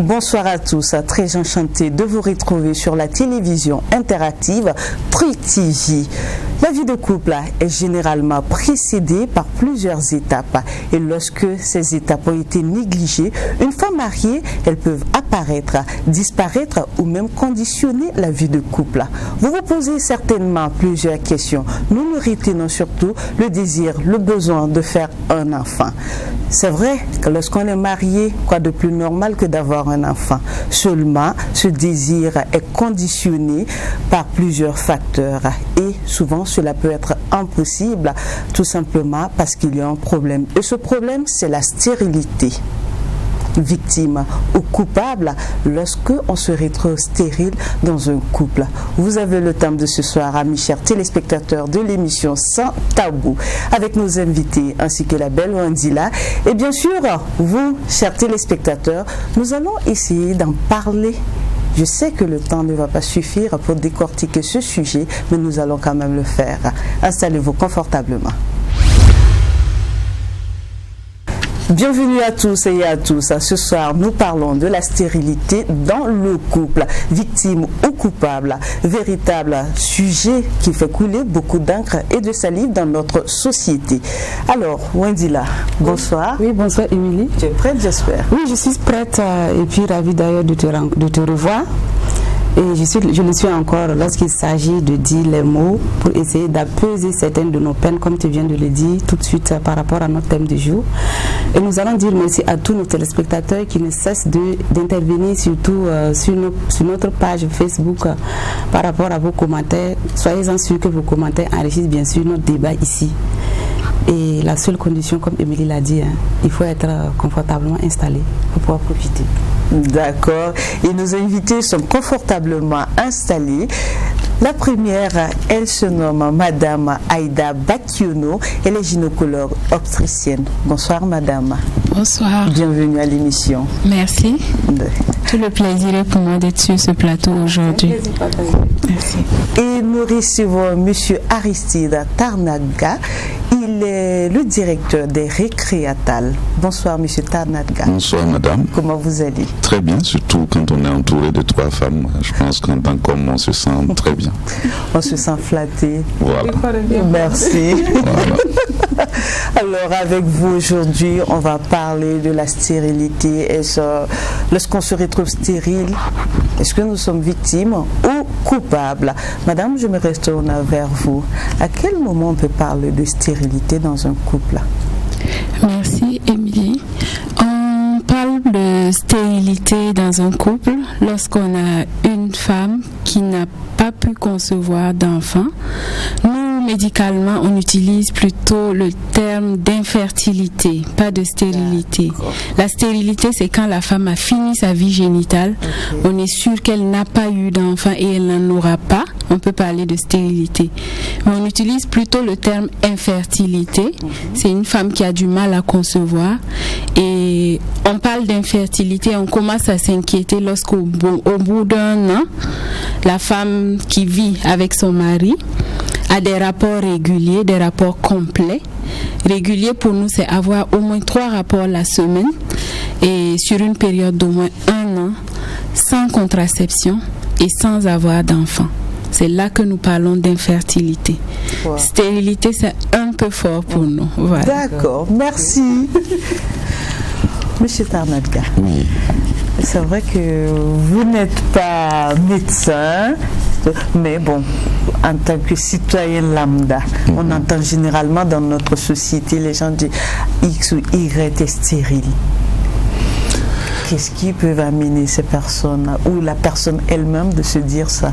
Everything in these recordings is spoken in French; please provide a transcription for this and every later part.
Bonsoir à tous, très enchanté de vous retrouver sur la télévision interactive Truc TV. La vie de couple est généralement précédée par plusieurs étapes et lorsque ces étapes ont été négligées, une femme mariée, elles peuvent apparaître, disparaître ou même conditionner la vie de couple. Vous vous posez certainement plusieurs questions. Nous retenons surtout le désir, le besoin de faire un enfant. C'est vrai que lorsqu'on est marié, quoi de plus normal que d'avoir un enfant. Seulement, ce désir est conditionné par plusieurs facteurs et souvent cela peut être impossible tout simplement parce qu'il y a un problème. Et ce problème, c'est la stérilité. Victime ou coupable lorsque on se retrouve stérile dans un couple. Vous avez le thème de ce soir, amis chers téléspectateurs de l'émission Sans Tabou, avec nos invités ainsi que la belle Wandila. Et bien sûr, vous, chers téléspectateurs, nous allons essayer d'en parler. Je sais que le temps ne va pas suffire pour décortiquer ce sujet, mais nous allons quand même le faire. Installez-vous confortablement. Bienvenue à tous et à tous. Ce soir, nous parlons de la stérilité dans le couple, victime ou coupable. Véritable sujet qui fait couler beaucoup d'encre et de salive dans notre société. Alors, Wandila, bonsoir. Oui, bonsoir Émilie. Tu es prête, j'espère? Oui, je suis prête et puis ravie d'ailleurs de te revoir. Et je le suis encore lorsqu'il s'agit de dire les mots pour essayer d'apaiser certaines de nos peines, comme tu viens de le dire tout de suite par rapport à notre thème du jour. Et nous allons dire merci à tous nos téléspectateurs qui ne cessent d'intervenir surtout sur notre page Facebook par rapport à vos commentaires. Soyez-en sûrs que vos commentaires enrichissent bien sûr notre débat ici. Et la seule condition, comme Émilie l'a dit, il faut être confortablement installé pour pouvoir profiter. D'accord. Et nos invités sont confortablement installés. La première, elle se nomme Madame Aïda Bakiono. Elle est gynécologue obstétricienne. Bonsoir Madame. Bonsoir. Bienvenue à l'émission. Merci. Tout le plaisir est pour moi d'être sur ce plateau aujourd'hui. Merci. Et nous recevons Monsieur Aristide Tarnaga. Il est le directeur des Récréatales. Bonsoir Monsieur Tarnaga. Bonsoir Madame. Comment vous allez? Très bien, surtout quand on est entouré de 3 femmes. Je pense qu'en tant qu'homme, on se sent très bien. On se sent flatté. Voilà. Merci. Voilà. Alors avec vous aujourd'hui, on va parler de la stérilité. Lorsqu'on se retrouve stérile, est-ce que nous sommes victimes ou coupables? Madame, je me retourne vers vous. À quel moment on peut parler de stérilité dans un couple? Merci Émilie. On parle de stérilité dans un couple lorsqu'on a une femme qui n'a pas pu concevoir d'enfant. Nous, médicalement, on utilise plutôt le terme d'infertilité, pas de stérilité. D'accord. La stérilité, c'est quand la femme a fini sa vie génitale, on est sûr qu'elle n'a pas eu d'enfant et elle n'en aura pas. On peut parler de stérilité. Mais on utilise plutôt le terme infertilité. C'est une femme qui a du mal à concevoir. Et on parle d'infertilité, on commence à s'inquiéter lorsqu'au bout d'un an, la femme qui vit avec son mari a des rapports réguliers, des rapports complets. Régulier pour nous, c'est avoir au moins 3 rapports la semaine et sur une période d'au moins 1 an, sans contraception et sans avoir d'enfant. C'est là que nous parlons d'infertilité. Wow. Stérilité, c'est un peu fort pour nous. Voilà. D'accord, merci. Monsieur Tarnaga, oui. C'est vrai que vous n'êtes pas médecin, mais bon, en tant que citoyen lambda, on entend généralement dans notre société les gens disent X ou Y est stérile. Qu'est-ce qui peut amener ces personnes ou la personne elle-même de se dire ça?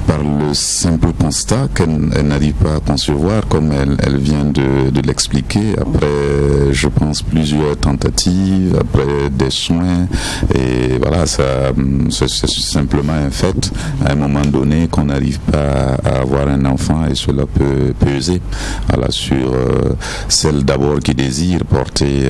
Par le simple constat qu'elle n'arrive pas à concevoir, comme elle vient de l'expliquer, après je pense plusieurs tentatives, après des soins, et voilà, c'est simplement un fait à un moment donné qu'on n'arrive pas à avoir un enfant, et cela peut peser sur celle d'abord qui désire porter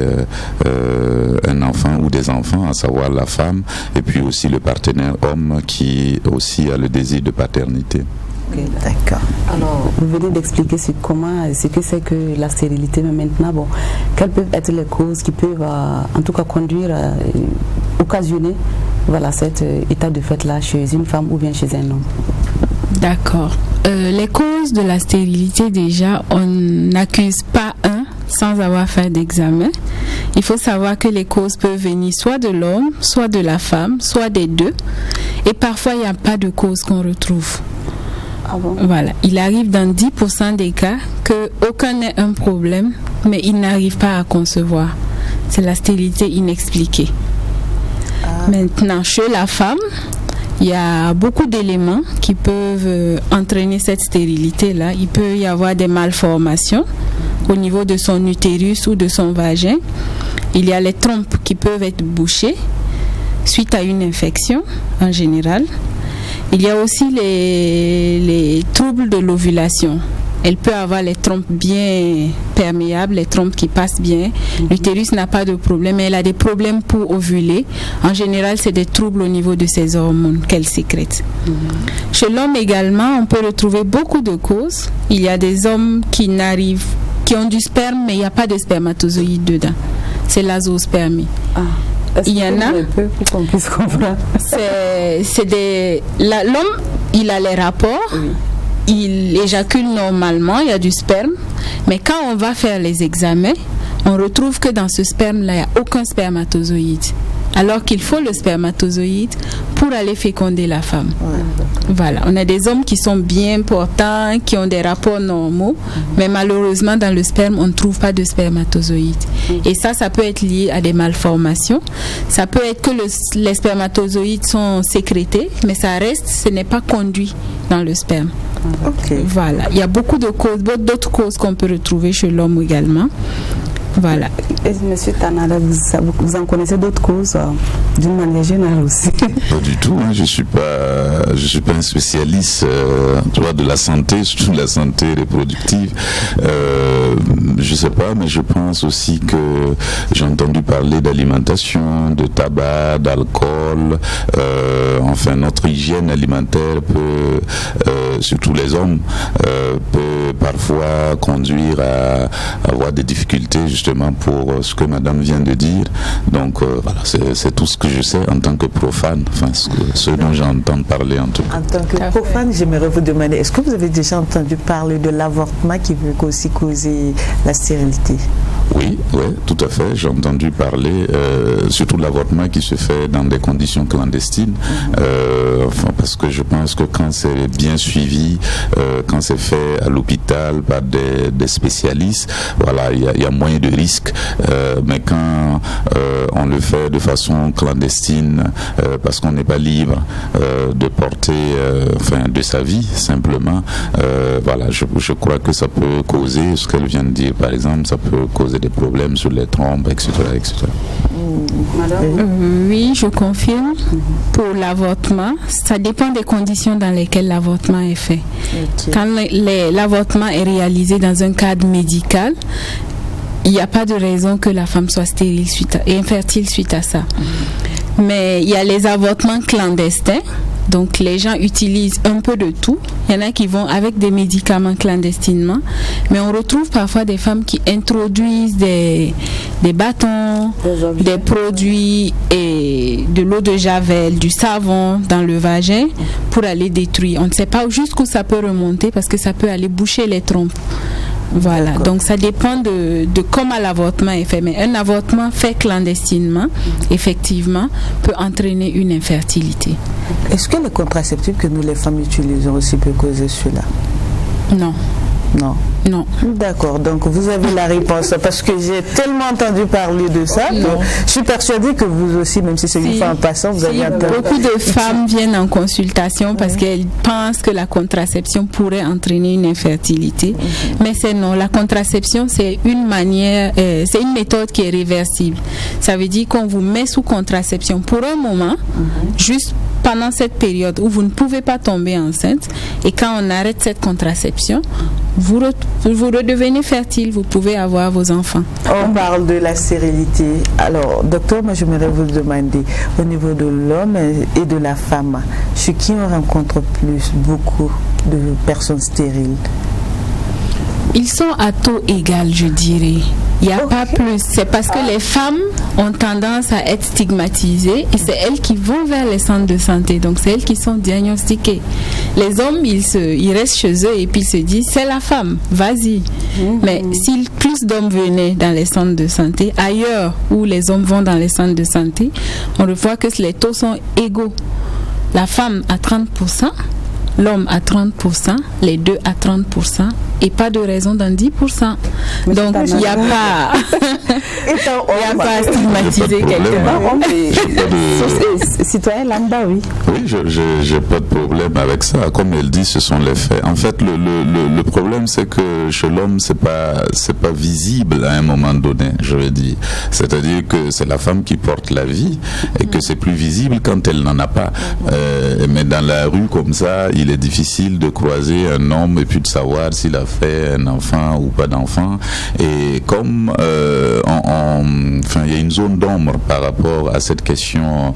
un enfant ou des enfants, à savoir la femme, et puis aussi le partenaire homme qui aussi a le désir de paternité. Okay, d'accord. Alors, vous venez d'expliquer ce que c'est que la stérilité, mais maintenant, quelles peuvent être les causes qui peuvent en tout cas conduire occasionner cet état de fait-là chez une femme ou bien chez un homme. D'accord. Les causes de la stérilité, déjà, on n'accuse pas un sans avoir fait d'examen. Il faut savoir que les causes peuvent venir soit de l'homme, soit de la femme, soit des deux. Et parfois, il n'y a pas de cause qu'on retrouve. Ah bon? Voilà. Il arrive dans 10% des cas qu'aucun n'ait un problème, mais il n'arrive pas à concevoir. C'est la stérilité inexpliquée. Maintenant, chez la femme, il y a beaucoup d'éléments qui peuvent entraîner cette stérilité-là. Il peut y avoir des malformations au niveau de son utérus ou de son vagin. Il y a les trompes qui peuvent être bouchées suite à une infection en général. Il y a aussi les troubles de l'ovulation. Elle peut avoir les trompes bien perméables, les trompes qui passent bien. L'utérus n'a pas de problème, mais elle a des problèmes pour ovuler. En général, c'est des troubles au niveau de ses hormones qu'elle sécrète. Chez l'homme également, on peut retrouver beaucoup de causes. Il y a des hommes qui ont du sperme, mais il n'y a pas de spermatozoïdes dedans. C'est l'azospermie. Il y en a. Pour qu'on puisse comprendre. L'homme, il a les rapports. Oui. Il éjacule normalement, il y a du sperme, mais quand on va faire les examens, on retrouve que dans ce sperme-là, il n'y a aucun spermatozoïde. Alors qu'il faut le spermatozoïde pour aller féconder la femme. Voilà, on a des hommes qui sont bien portants, qui ont des rapports normaux, mais malheureusement dans le sperme, on ne trouve pas de spermatozoïdes. Et ça peut être lié à des malformations. Ça peut être que les spermatozoïdes sont sécrétés, mais ce n'est pas conduit dans le sperme. Okay. Voilà, il y a beaucoup de causes, d'autres causes qu'on peut retrouver chez l'homme également. Voilà. Et Monsieur Tanada, vous en connaissez d'autres causes d'une manière générale aussi? Pas du tout. Je suis pas un spécialiste de la santé, surtout de la santé reproductive. Je sais pas, mais je pense aussi que j'ai entendu parler d'alimentation, de tabac, d'alcool. Enfin, notre hygiène alimentaire peut, surtout les hommes, peut parfois conduire à avoir des difficultés justement pour ce que madame vient de dire. Donc voilà, c'est tout ce que je sais en tant que profane, enfin ce dont j'entends parler en tout cas. En tant que profane, j'aimerais vous demander, est-ce que vous avez déjà entendu parler de l'avortement qui peut aussi causer la stérilité? Oui, tout à fait. J'ai entendu parler surtout de l'avortement qui se fait dans des conditions clandestines. Parce que je pense que quand c'est bien suivi, quand c'est fait à l'hôpital par des spécialistes, voilà, il y a moins de risques. Mais quand on le fait de façon clandestine, parce qu'on n'est pas libre de porter, de sa vie simplement, voilà, je crois que ça peut causer ce qu'elle vient de dire. Par exemple, ça peut causer des problèmes sur les trompes, etc. Oui, je confirme. Pour l'avortement, ça dépend des conditions dans lesquelles l'avortement est fait. Okay. Quand l'avortement est réalisé dans un cadre médical, il n'y a pas de raison que la femme soit stérile et infertile suite à ça. Mais il y a les avortements clandestins. Donc les gens utilisent un peu de tout. Il y en a qui vont avec des médicaments clandestinement, mais on retrouve parfois des femmes qui introduisent des bâtons, des produits et de l'eau de javel, du savon dans le vagin pour aller détruire. On ne sait pas jusqu'où ça peut remonter parce que ça peut aller boucher les trompes. Voilà, donc ça dépend de comment l'avortement est fait. Mais un avortement fait clandestinement, effectivement, peut entraîner une infertilité. Est-ce que les contraceptifs que nous les femmes utilisons aussi peuvent causer cela? Non. Non. D'accord, donc vous avez la réponse parce que j'ai tellement entendu parler de ça que je suis persuadée que vous aussi, même si c'est une fois en passant, vous avez entendu. Beaucoup de femmes viennent en consultation parce qu'elles pensent que la contraception pourrait entraîner une infertilité, mais c'est non. La contraception, c'est une manière, c'est une méthode qui est réversible. Ça veut dire qu'on vous met sous contraception pour un moment, juste pendant cette période où vous ne pouvez pas tomber enceinte, et quand on arrête cette contraception, vous redevenez fertile, vous pouvez avoir vos enfants. On parle de la stérilité. Alors, docteur, moi j'aimerais vous demander, au niveau de l'homme et de la femme, chez qui on rencontre beaucoup de personnes stériles? Ils sont à taux égal, je dirais. Il n'y a pas plus. C'est parce que les femmes ont tendance à être stigmatisées et c'est elles qui vont vers les centres de santé. Donc, c'est elles qui sont diagnostiquées. Les hommes, ils restent chez eux et puis ils se disent, c'est la femme, vas-y. Mais si plus d'hommes venaient dans les centres de santé, ailleurs où les hommes vont dans les centres de santé, on voit que les taux sont égaux. La femme à 30%, l'homme à 30%, les deux à 30%, et pas de raison dans 10%. Donc, il n'y a pas à stigmatiser quelqu'un. Citoyen lambda, oui. Oui, je n'ai pas de problème avec ça. Comme elle dit, ce sont les faits. En fait, le problème, c'est que chez l'homme, c'est pas visible à un moment donné, je veux dire. C'est-à-dire que c'est la femme qui porte la vie et que c'est plus visible quand elle n'en a pas. Mais dans la rue, comme ça, il est difficile de croiser un homme et puis de savoir s'il a fait un enfant ou pas d'enfant. Et comme il y a une zone d'ombre par rapport à cette question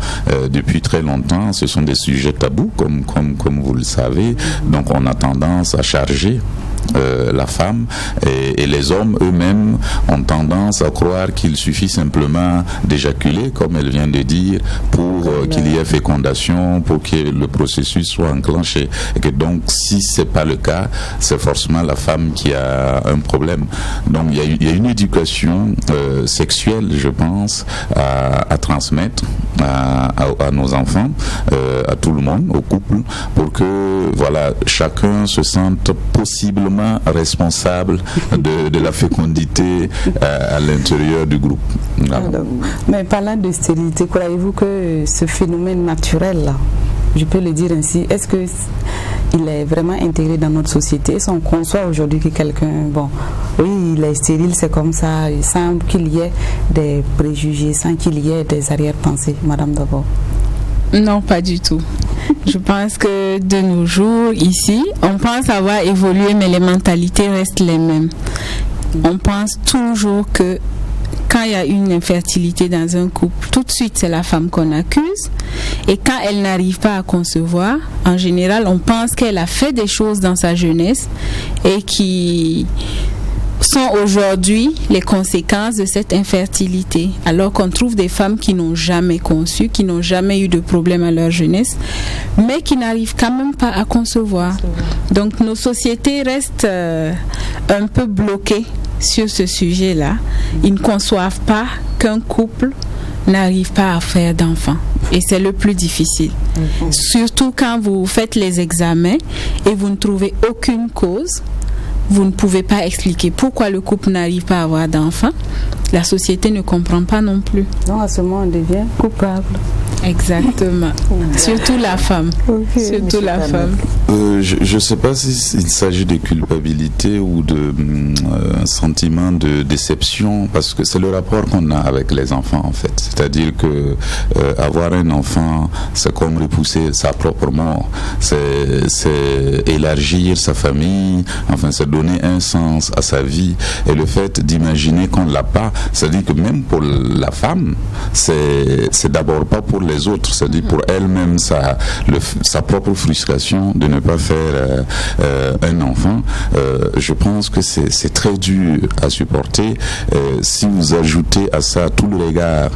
depuis très longtemps, ce sont des sujets tabous, comme vous le savez. Donc on a tendance à charger la femme et les hommes eux-mêmes ont tendance à croire qu'il suffit simplement d'éjaculer, comme elle vient de dire, pour qu'il y ait fécondation, pour que le processus soit enclenché. Et que donc, si c'est pas le cas, c'est forcément la femme qui a un problème. Donc, il y a une éducation sexuelle, je pense, à transmettre à nos enfants, à tout le monde, au couple, pour que chacun se sente possiblement responsable de la fécondité à l'intérieur du groupe. Voilà. Mais parlant de stérilité, croyez-vous que ce phénomène naturel là, je peux le dire ainsi, est-ce que il est vraiment intégré dans notre société? Est-ce qu'on conçoit aujourd'hui que quelqu'un, il est stérile, c'est comme ça, sans qu'il y ait des préjugés, sans qu'il y ait des arrière-pensées? Madame d'abord. Non, pas du tout. Je pense que de nos jours, ici, on pense avoir évolué, mais les mentalités restent les mêmes. On pense toujours que quand il y a une infertilité dans un couple, tout de suite, c'est la femme qu'on accuse. Et quand elle n'arrive pas à concevoir, en général, on pense qu'elle a fait des choses dans sa jeunesse et qui sont aujourd'hui les conséquences de cette infertilité, alors qu'on trouve des femmes qui n'ont jamais conçu, qui n'ont jamais eu de problème à leur jeunesse, mais qui n'arrivent quand même pas à concevoir. Donc nos sociétés restent un peu bloquées sur ce sujet-là. Ils ne conçoivent pas qu'un couple n'arrive pas à faire d'enfants. Et c'est le plus difficile. Surtout quand vous faites les examens et vous ne trouvez aucune cause. Vous ne pouvez pas expliquer pourquoi le couple n'arrive pas à avoir d'enfants. La société ne comprend pas non plus. Donc à ce moment, on devient coupable. Exactement. Surtout la femme. Okay. Surtout la femme. Je ne sais pas s'il s'agit de culpabilité ou un sentiment de déception, parce que c'est le rapport qu'on a avec les enfants en fait. C'est-à-dire que avoir un enfant, c'est comme repousser sa propre mort. C'est élargir sa famille, enfin c'est donner un sens à sa vie. Et le fait d'imaginer qu'on ne l'a pas, c'est-à-dire que même pour la femme, c'est d'abord pas pour les autres, c'est-à-dire pour elle-même sa propre frustration de ne pas faire un enfant. Je pense que c'est très dur à supporter. Si vous ajoutez à ça tout le regard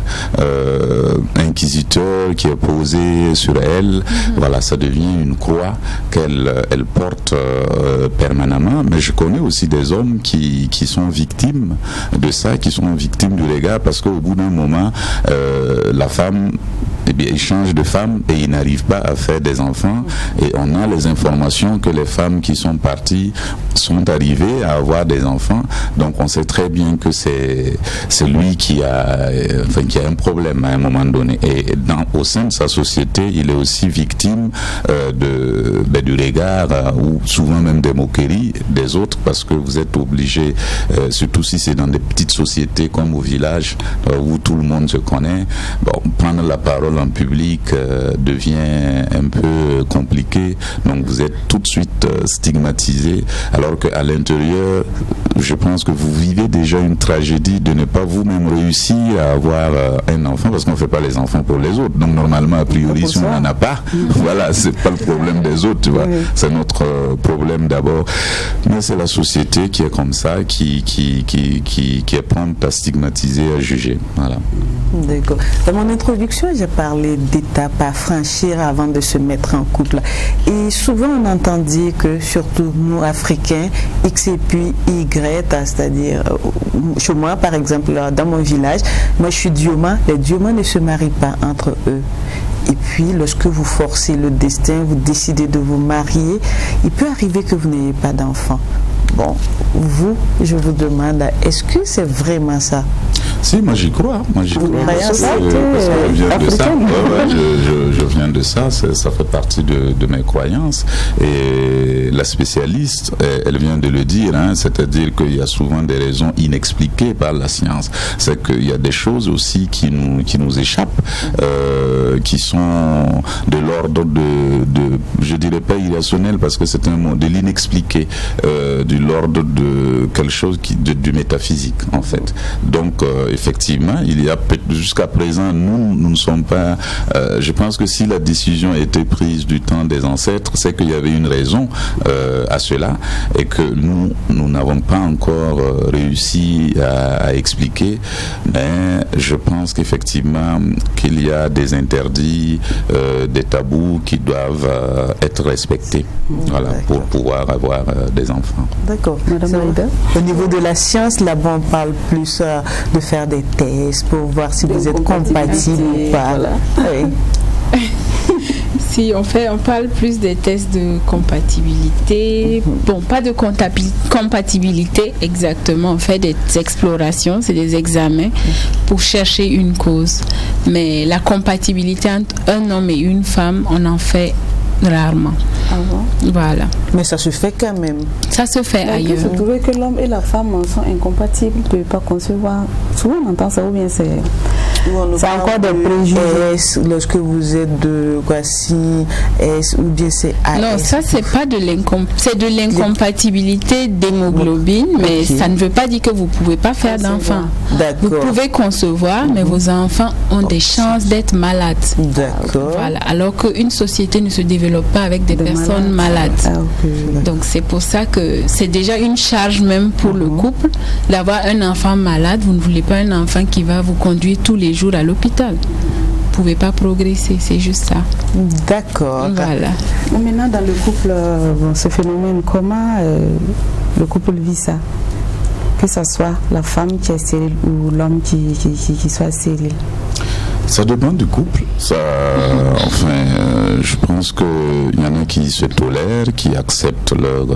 inquisiteur qui est posé sur elle, voilà, ça devient une croix qu'elle porte permanemment. Mais je connais aussi des hommes qui sont victimes de ça, qui sont victimes du regard, parce qu'au bout d'un moment, la femme, il change de femme et il n'arrive pas à faire des enfants. Et on a les informations que les femmes qui sont parties sont arrivées à avoir des enfants. Donc on sait très bien que c'est lui qui a un problème à un moment donné. Et au sein de sa société, il est aussi victime du regard ou souvent même des moqueries des autres, parce que vous êtes obligé, surtout si c'est dans des petites sociétés comme au village où tout le monde se connaît, prendre la parole parle en public devient un peu compliqué, donc vous êtes tout de suite stigmatisé, alors qu'à l'intérieur, je pense que vous vivez déjà une tragédie de ne pas vous-même réussir à avoir un enfant, parce qu'on ne fait pas les enfants pour les autres. Donc normalement, a priori, si on n'en a pas, voilà, c'est pas le problème des autres, tu vois. C'est notre problème d'abord. Mais c'est la société qui est comme ça, qui est prompte à stigmatiser, à juger. Voilà. D'accord. Dans mon introduction, j'ai parlé d'étapes à franchir avant de se mettre en couple. Et souvent, on entend dire que, surtout nous, Africains, X et puis Y, c'est-à-dire, chez moi, par exemple, dans mon village, moi, je suis Dioma. Les Dioma ne se marient pas entre eux. Et puis, lorsque vous forcez le destin, vous décidez de vous marier, il peut arriver que vous n'ayez pas d'enfant. Bon, vous, je vous demande, est-ce que c'est vraiment ça? Si, moi j'y crois. Parce que je viens de ça. Je viens de ça. Ça fait partie de mes croyances. Et la spécialiste, elle vient de le dire, c'est-à-dire qu'il y a souvent des raisons inexpliquées par la science. C'est qu'il y a des choses aussi qui nous échappent, qui sont de l'ordre de je dirais pas irrationnel parce que c'est un mot, de l'inexpliqué, de l'ordre de quelque chose du métaphysique en fait. Donc effectivement, il y a jusqu'à présent, nous ne sommes pas. Je pense que si la décision a été prise du temps des ancêtres, c'est qu'il y avait une raison à cela et que nous n'avons pas encore réussi à expliquer. Mais je pense qu'effectivement qu'il y a des interdits, des tabous qui doivent être respectés. Voilà, pour pouvoir avoir des enfants. D'accord. Madame Aïda, au niveau de la science, là-bas, on parle plus de faire des tests pour voir si vous êtes compatible ou pas. Voilà. Oui. Si on parle plus des tests de compatibilité. Bon, pas de compatibilité exactement. On fait des explorations, c'est des examens pour chercher une cause. Mais la compatibilité entre un homme et une femme, on en fait rarement. Ah bon? Voilà. Mais ça se fait quand même. Ça se fait ailleurs. Vous trouvez que l'homme et la femme sont incompatibles, ne peuvent pas concevoir? Souvent on entend ça, ou bien c'est encore des préjugés. Lorsque vous êtes de voici S ou bien c'est AS. Non, ça c'est pas de l'incompatibilité d'hémoglobine, mais ça ne veut pas dire que vous pouvez pas faire d'enfants. Vous pouvez concevoir, mais vos enfants ont des chances d'être malades. D'accord. Voilà. Alors qu'une société ne se développe pas avec des personnes malades. Donc c'est pour ça que c'est déjà une charge même pour le couple d'avoir un enfant malade. Vous ne voulez pas un enfant qui va vous conduire tous les jours à l'hôpital. Vous ne pouvez pas progresser, c'est juste ça. D'accord. Voilà. Maintenant dans le couple, ce phénomène, comment le couple vit ça? Que ce soit la femme qui est stérile ou l'homme qui soit stérile. Ça dépend du couple. Je pense qu'il y en a qui se tolèrent, qui acceptent leur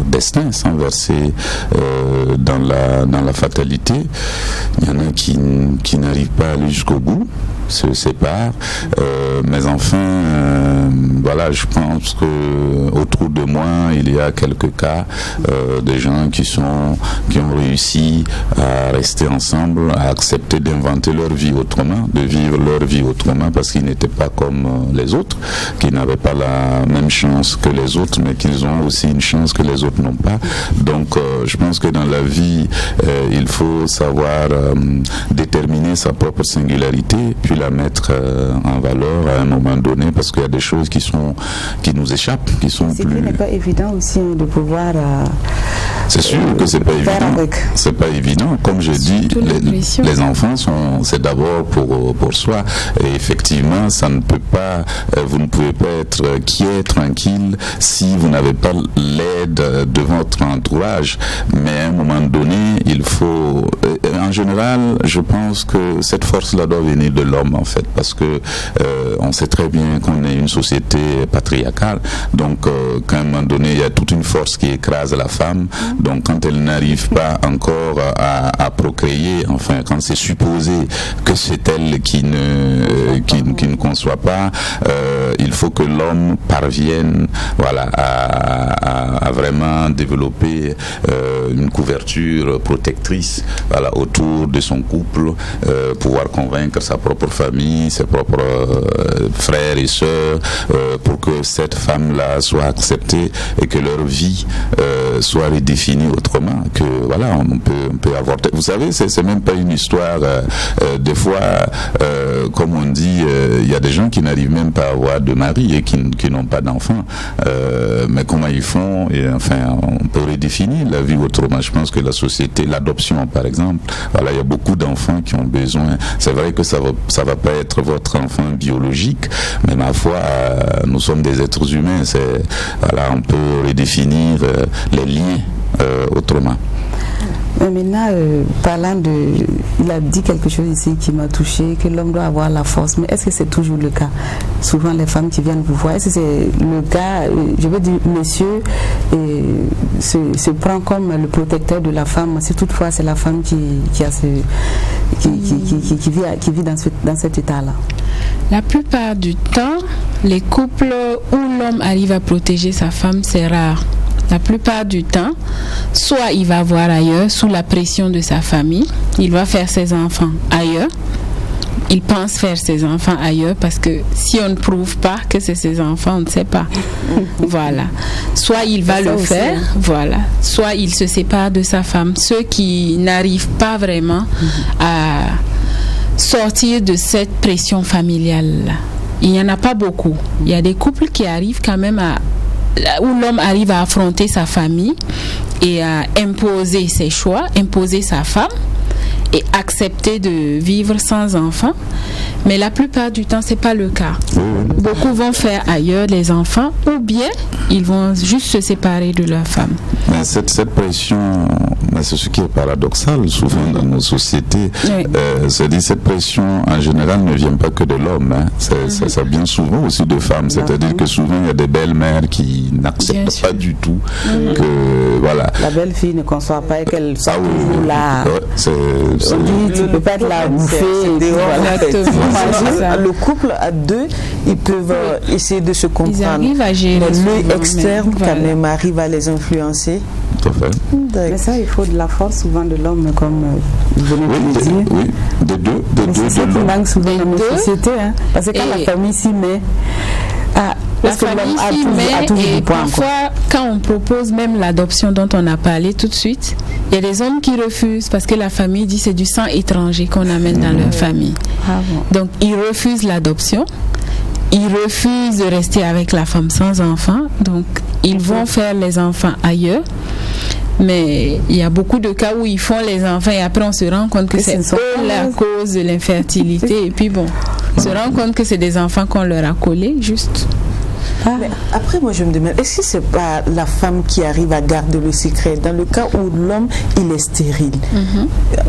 destin sans verser dans la fatalité. Il y en a qui n'arrivent pas à aller jusqu'au bout, se séparent. Mais enfin, voilà, je pense que autour de moi, il y a quelques cas de gens qui ont réussi à rester ensemble, à accepter d'inventer leur vie autrement, de vivre leur vie autrement parce qu'ils n'étaient pas comme les autres, qui n'avaient pas la même chance que les autres, mais qu'ils ont aussi une chance que les autres n'ont pas. Donc, je pense que dans la vie, il faut savoir déterminer sa propre singularité, puis la mettre en valeur à un moment donné, parce qu'il y a des choses qui nous échappent, qui sont plus... Ce n'est pas évident aussi de pouvoir... C'est sûr que c'est pas évident. C'est pas évident. Comme je dis, les enfants c'est d'abord pour soi. Et effectivement, ça ne peut pas, vous ne pouvez pas être quiet, tranquille, si vous n'avez pas l'aide de votre entourage. Mais à un moment donné, il faut, en général, je pense que cette force-là doit venir de l'homme, en fait, parce que on sait très bien qu'on est une société patriarcale. Donc, qu'à un moment donné, il y a toute une force qui écrase la femme. Donc, quand elle n'arrive pas encore à procréer, enfin, quand c'est supposé que c'est elle qui ne conçoit pas, il faut que l'homme parvienne, voilà, à vraiment développer une couverture protectrice, voilà, autour de son couple, pouvoir convaincre sa propre famille, ses propres frères et sœurs, pour que cette femme-là soit acceptée et que leur vie soit redéfinie autrement, que voilà, on peut avoir. Vous savez, c'est même pas une histoire. Des fois, comme on dit, il y a des gens qui n'arrivent même pas à avoir de mari et qui n'ont pas d'enfants. Mais comment ils font? Et enfin, on peut redéfinir la vie autrement. Je pense que la société, l'adoption par exemple, voilà, il y a beaucoup d'enfants qui ont besoin. C'est vrai que ça va pas être votre enfant biologique, mais ma foi, nous sommes des êtres humains. Voilà, on peut redéfinir les liens autrement. Mais maintenant, parlant il a dit quelque chose ici qui m'a touché, que l'homme doit avoir la force. Mais est-ce que c'est toujours le cas? Souvent, les femmes qui viennent vous voir, est-ce que c'est le cas? Je veux dire, monsieur se prend comme le protecteur de la femme, si toutefois c'est la femme qui vit dans cet état-là. La plupart du temps, les couples où l'homme arrive à protéger sa femme, c'est rare. La plupart du temps, soit il va voir ailleurs sous la pression de sa famille, il va faire ses enfants ailleurs, il pense faire ses enfants ailleurs parce que si on ne prouve pas que c'est ses enfants, on ne sait pas. Voilà. Soit il va le faire, voilà. Soit il se sépare de sa femme. Ceux qui n'arrivent pas vraiment à sortir de cette pression familiale, il n'y en a pas beaucoup. Il y a des couples qui arrivent quand même où l'homme arrive à affronter sa famille et à imposer ses choix, imposer sa femme et accepter de vivre sans enfants. Mais la plupart du temps, c'est pas le cas. Beaucoup vont faire ailleurs les enfants ou bien ils vont juste se séparer de leur femme. Mais cette pression, c'est ce qui est paradoxal souvent dans nos sociétés. Oui. C'est-à-dire cette pression en général ne vient pas que de l'homme. Hein. Ça vient souvent aussi de femmes. C'est-à-dire que souvent il y a des belles-mères qui n'acceptent pas du tout que voilà. La belle-fille ne conçoit pas qu'elle soit toujours là. On dit tu peux pas être là à bouffer. Le couple à deux, ils peuvent essayer de se comprendre. Ils arrivent à gérer. L'œil externe quand même arrive à les influencer. Tout à fait. Mais ça, il faut de la force souvent de l'homme, comme vous venez de le dire. Oui, de deux. C'est ça qui manque souvent dans nos sociétés. Hein, parce que quand la famille s'y met... La famille s'y met et parfois, quand on propose même l'adoption dont on a parlé tout de suite, il y a des hommes qui refusent parce que la famille dit c'est du sang étranger qu'on amène dans leur famille. Ah bon. Donc, ils refusent l'adoption. Ils refusent de rester avec la femme sans enfant. Donc, ils vont faire les enfants ailleurs. Mais il y a beaucoup de cas où ils font les enfants et après on se rend compte que c'est eux la cause de l'infertilité. Et puis bon, on se rend compte que c'est des enfants qu'on leur a collés juste. Mais après, moi, je me demande, est-ce que c'est pas la femme qui arrive à garder le secret? Dans le cas où l'homme, il est stérile.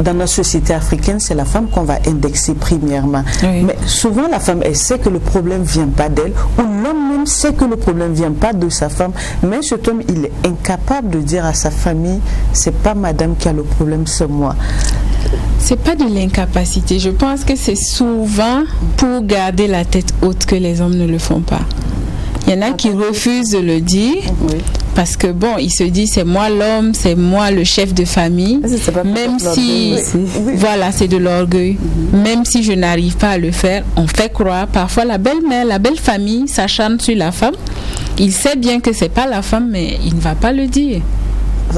Dans notre société africaine, c'est la femme qu'on va indexer premièrement. Oui. Mais souvent, la femme, elle sait que le problème ne vient pas d'elle, ou l'homme même sait que le problème ne vient pas de sa femme, mais cet homme, il est incapable de dire à sa famille, c'est pas madame qui a le problème, c'est moi. C'est pas de l'incapacité. Je pense que c'est souvent pour garder la tête haute que les hommes ne le font pas. Il y en a qui refusent de le dire parce que bon, ils se disent c'est moi l'homme, c'est moi le chef de famille. Même si, voilà, c'est de l'orgueil. Même si je n'arrive pas à le faire, on fait croire. Parfois la belle-mère, la belle famille s'acharne sur la femme. Il sait bien que c'est pas la femme, mais il ne va pas le dire.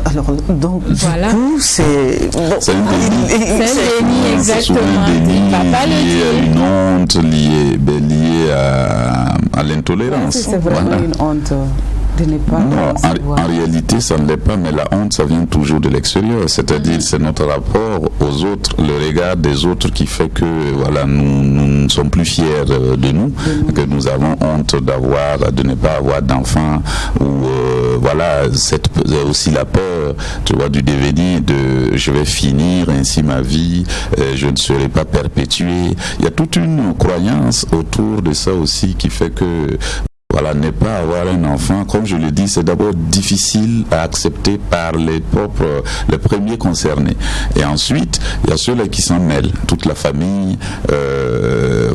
Alors, donc, voilà. Du coup, c'est un déni, exactement. Il ne va pas le dire. Une honte liée à l'intolérance. C'est vraiment une honte. Non, en réalité, ça ne l'est pas, mais la honte, ça vient toujours de l'extérieur. C'est-à-dire, c'est notre rapport aux autres, le regard des autres qui fait que, voilà, nous ne sommes plus fiers de nous, que nous avons honte de ne pas avoir d'enfants, ou voilà, aussi la peur, tu vois, du devenir, je vais finir ainsi ma vie, je ne serai pas perpétué. Il y a toute une croyance autour de ça aussi qui fait que voilà, ne pas avoir un enfant, comme je le dis, c'est d'abord difficile à accepter par les premiers concernés. Et ensuite, il y a ceux-là qui s'en mêlent, toute la famille,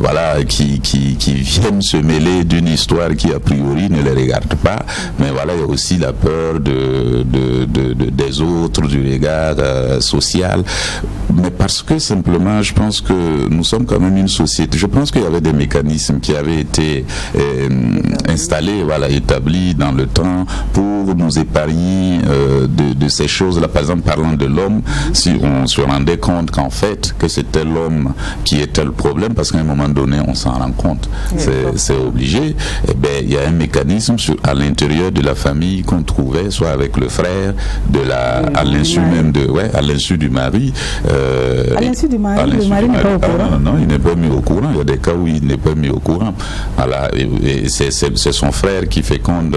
voilà, qui viennent se mêler d'une histoire qui a priori ne les regarde pas. Mais voilà, il y a aussi la peur des autres, du regard social. Mais parce que simplement, je pense que nous sommes quand même une société. Je pense qu'il y avait des mécanismes qui avaient été installés, voilà, établis dans le temps pour nous épargner de ces choses-là. Par exemple, parlant de l'homme, si on se rendait compte qu'en fait, que c'était l'homme qui était le problème, parce qu'à un moment donné, on s'en rend compte, c'est obligé, eh bien, il y a un mécanisme à l'intérieur de la famille qu'on trouvait, soit avec le frère, à l'insu même à l'insu du mari. À l'insu du mari, le mari n'est pas au courant. Non, il n'est pas mis au courant. Il y a des cas où il n'est pas mis au courant. Voilà, et c'est son frère qui féconde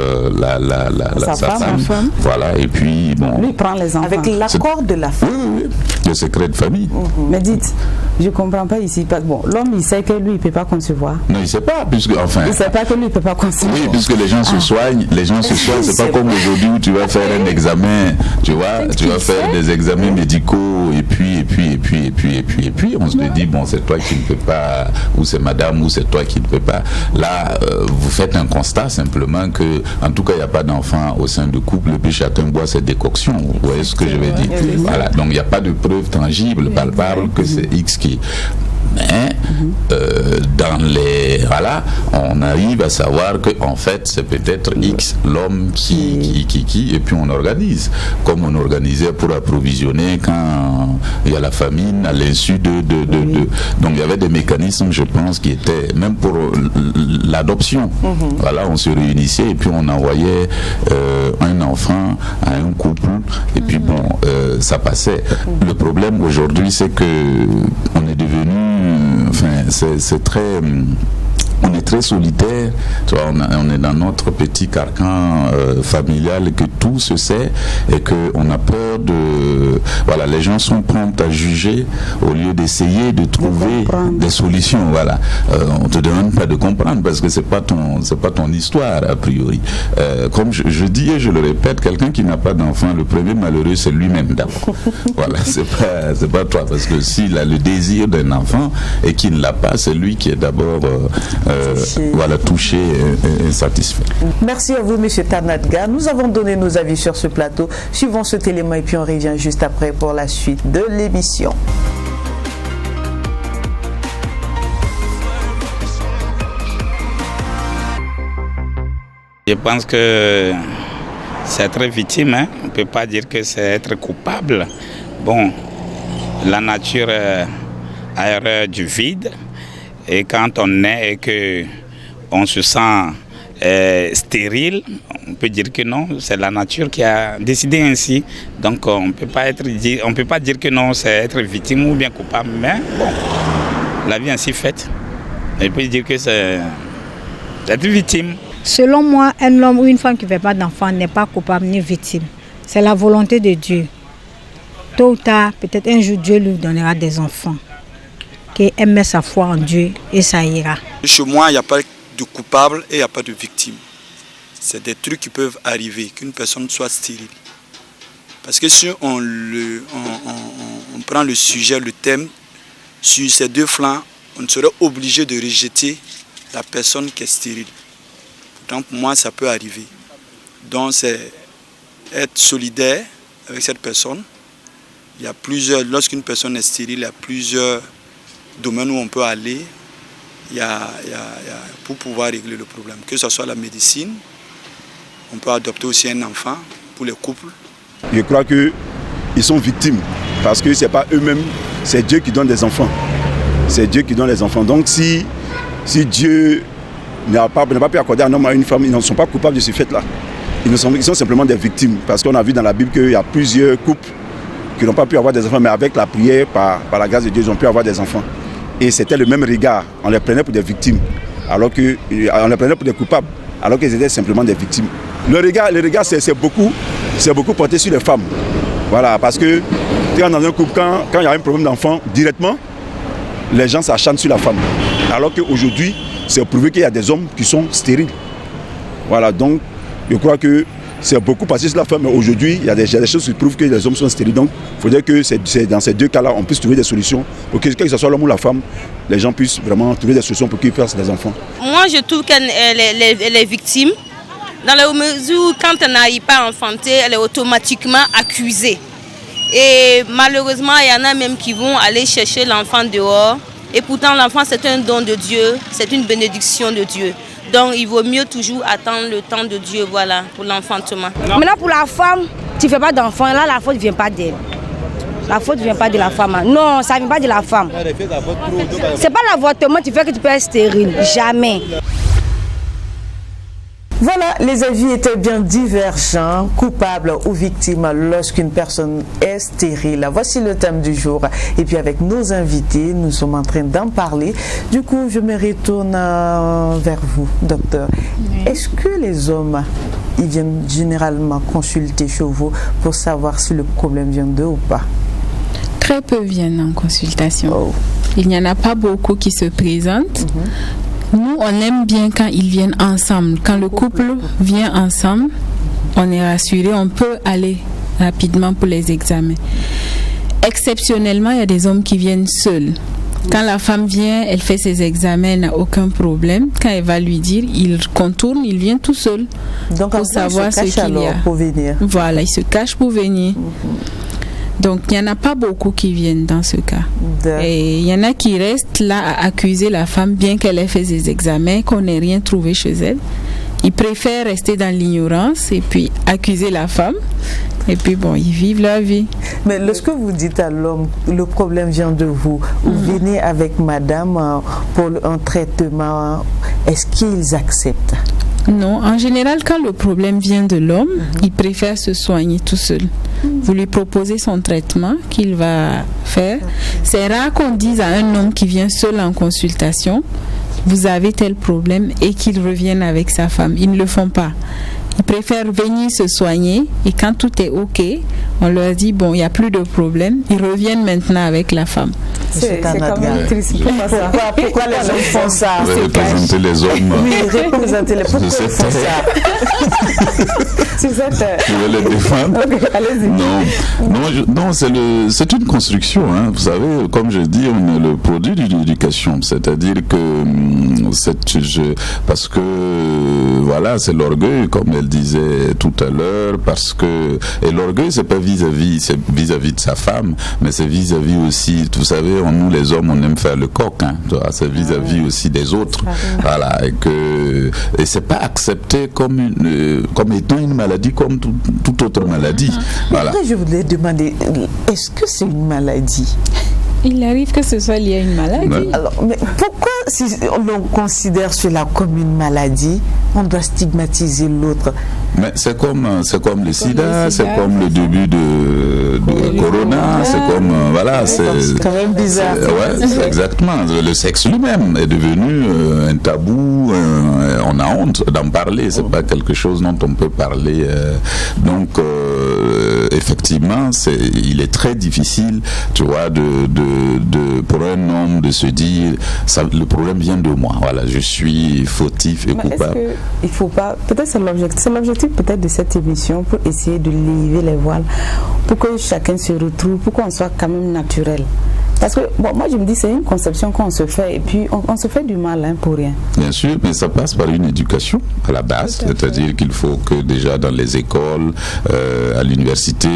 sa femme. Voilà, et puis bon. Lui prend les enfants. Avec l'accord de la femme. Oui, le secret de famille. Mais dites, je ne comprends pas ici. Bon, l'homme, il sait que lui, il ne peut pas concevoir. Non, il ne sait pas, puisque, enfin. Il ne sait pas que lui, il ne peut pas concevoir. Oui, puisque les gens se soignent. Les gens se soignent. C'est pas comme aujourd'hui où tu vas faire un examen, tu vois, tu vas faire des examens médicaux, et puis, on se dit, bon, c'est toi qui ne peux pas, ou c'est madame, ou c'est toi qui ne peux pas. Là, vous faites un constat simplement que, en tout cas, il n'y a pas d'enfant au sein du couple, et puis chacun boit ses décoctions. Vous voyez ce que je veux dire? Voilà, donc il n'y a pas de preuve tangible, palpable, que c'est X qui. Mais voilà, on arrive à savoir que en fait c'est peut-être X l'homme qui et puis on organise comme on organisait pour approvisionner quand il y a la famine à l'insu de donc il y avait des mécanismes, je pense, qui étaient même pour l'adoption. Voilà, on se réunissait et puis on envoyait un enfant à un couple et puis bon ça passait. Le problème aujourd'hui c'est que on est devenu, c'est très, on est très solitaire, tu vois, on est dans notre petit carcan familial, que tout se sait et qu'on a peur de, voilà, les gens sont prompts à juger au lieu d'essayer de trouver des solutions. Voilà, on te demande pas de comprendre parce que c'est pas ton histoire a priori. Comme je dis et je le répète, quelqu'un qui n'a pas d'enfant, le premier malheureux c'est lui-même d'abord. Voilà, c'est pas toi, parce que s'il a le désir d'un enfant et qu'il ne l'a pas, c'est lui qui est d'abord touché et insatisfait. Merci à vous, M. Tanadga. Nous avons donné nos avis sur ce plateau. Suivons cet élément et puis on revient juste après pour la suite de l'émission. Je pense que c'est être victime, hein. On ne peut pas dire que c'est être coupable. Bon, la nature a horreur du vide. Et quand on est et qu'on se sent stérile, on peut dire que non, c'est la nature qui a décidé ainsi. Donc on ne peut pas dire que non, c'est être victime ou bien coupable. Mais bon, la vie est ainsi faite. On peut dire que c'est être victime. Selon moi, un homme ou une femme qui ne fait pas d'enfant n'est pas coupable ni victime. C'est la volonté de Dieu. Tôt ou tard, peut-être un jour, Dieu lui donnera des enfants. Qu'il met sa foi en Dieu et ça ira. Chez moi, il n'y a pas de coupable et il n'y a pas de victime. C'est des trucs qui peuvent arriver, qu'une personne soit stérile. Parce que si on prend le sujet, le thème, sur ces deux flancs, on serait obligé de rejeter la personne qui est stérile. Donc pour moi, ça peut arriver. Donc c'est être solidaire avec cette personne. Il y a plusieurs, lorsqu'une personne est stérile, il y a plusieurs domaines où on peut aller pour pouvoir régler le problème. Que ce soit la médecine, on peut adopter aussi un enfant pour les couples. Je crois qu'ils sont victimes parce que ce n'est pas eux-mêmes, c'est Dieu qui donne des enfants. C'est Dieu qui donne les enfants. Donc si Dieu n'a pas pu accorder un homme à une femme, ils ne sont pas coupables de ce fait-là. Ils sont simplement des victimes parce qu'on a vu dans la Bible qu'il y a plusieurs couples qui n'ont pas pu avoir des enfants, mais avec la prière, par la grâce de Dieu, ils ont pu avoir des enfants. Et c'était le même regard. On les prenait pour des victimes, on les prenait pour des coupables, alors qu'ils étaient simplement des victimes. Le regard c'est beaucoup porté sur les femmes. Voilà, parce que dans un couple, quand il y a un problème d'enfant, directement, les gens s'acharnent sur la femme. Alors qu'aujourd'hui, c'est prouvé qu'il y a des hommes qui sont stériles. Voilà, donc je crois que c'est beaucoup passé sur la femme, mais aujourd'hui, il y a des choses qui prouvent que les hommes sont stériles. Donc, il faudrait que dans ces deux cas-là, on puisse trouver des solutions pour que, quel que soit l'homme ou la femme, les gens puissent vraiment trouver des solutions pour qu'ils fassent des enfants. Moi, je trouve qu'elle est victime, dans la mesure où quand elle n'arrive pas à enfanter, elle est automatiquement accusée. Et malheureusement, il y en a même qui vont aller chercher l'enfant dehors. Et pourtant, l'enfant, c'est un don de Dieu, c'est une bénédiction de Dieu. Donc, il vaut mieux toujours attendre le temps de Dieu, voilà, pour l'enfantement. Maintenant, pour la femme, tu ne fais pas d'enfant, là, la faute ne vient pas d'elle. La faute ne vient pas de la femme. Non, ça ne vient pas de la femme. Ce n'est pas l'avortement qui fait que tu peux être stérile. Jamais. Voilà, les avis étaient bien divergents, coupables ou victimes lorsqu'une personne est stérile. Voici le thème du jour. Et puis avec nos invités, nous sommes en train d'en parler. Du coup, je me retourne vers vous, docteur. Oui. Est-ce que les hommes, ils viennent généralement consulter chez vous pour savoir si le problème vient d'eux ou pas? Très peu viennent en consultation. Oh. Il n'y en a pas beaucoup qui se présentent. Nous, on aime bien quand ils viennent ensemble. Quand le couple vient ensemble, on est rassuré, on peut aller rapidement pour les examens. Exceptionnellement, il y a des hommes qui viennent seuls. Quand la femme vient, elle fait ses examens, elle n'a aucun problème. Quand elle va lui dire, il contourne, il vient tout seul. Donc, pour savoir ce qu'il y a. Pour venir. Voilà, il se cache pour venir. Donc, il n'y en a pas beaucoup qui viennent dans ce cas. Et il y en a qui restent là à accuser la femme, bien qu'elle ait fait ses examens, qu'on n'ait rien trouvé chez elle. Ils préfèrent rester dans l'ignorance et puis accuser la femme. Et puis bon, ils vivent leur vie. Mais lorsque vous dites à l'homme, le problème vient de vous, vous venez avec madame pour un traitement, est-ce qu'ils acceptent? Non, en général, quand le problème vient de l'homme, il préfère se soigner tout seul. Vous lui proposez son traitement qu'il va faire. C'est rare qu'on dise à un homme qui vient seul en consultation, vous avez tel problème, et qu'il revienne avec sa femme. Ils ne le font pas. Ils préfèrent venir se soigner et quand tout est OK, on leur dit bon, il n'y a plus de problème. Ils reviennent maintenant avec la femme. C'est quand même triste. Pourquoi les hommes font ça? Représenter les hommes. Oui, représenter les hommes. Pourquoi ils font ça? Tu veux les défendre? Okay, allez-y. Non, c'est une construction. Hein. Vous savez, comme je dis, on est le produit de l'éducation. C'est-à-dire que parce que voilà, c'est l'orgueil, comme elle disait tout à l'heure, parce que et l'orgueil, c'est pas vis-à-vis de sa femme, mais c'est vis-à-vis aussi. Vous savez, nous les hommes, on aime faire le coq. Hein. C'est vis-à-vis aussi des autres. Voilà, et c'est pas accepté comme étant une maladie comme toute autre maladie. Voilà. Après, je voulais demander, est-ce que c'est une maladie? Il arrive que ce soit lié à une maladie. Ouais. Alors, mais pourquoi, si on considère cela comme une maladie, on doit stigmatiser l'autre? Mais c'est comme le sida, c'est comme le début de Corona, c'est comme voilà, c'est quand même bizarre. Ouais, exactement. Le sexe lui-même est devenu un tabou. On a honte d'en parler. C'est pas quelque chose dont on peut parler. Donc effectivement, il est très difficile, tu vois, pour un homme de se dire le problème vient de moi. Voilà, je suis fautif et coupable. Est-ce qu'il faut pas, peut-être c'est l'objectif peut-être de cette émission, pour essayer de lever les voiles, pour que chacun se retrouve, pour qu'on soit quand même naturel. Parce que bon, moi je me dis c'est une conception qu'on se fait et puis on se fait du mal pour rien. Bien sûr, mais ça passe par une éducation à la base, c'est-à-dire qu'il faut que déjà dans les écoles, à l'université,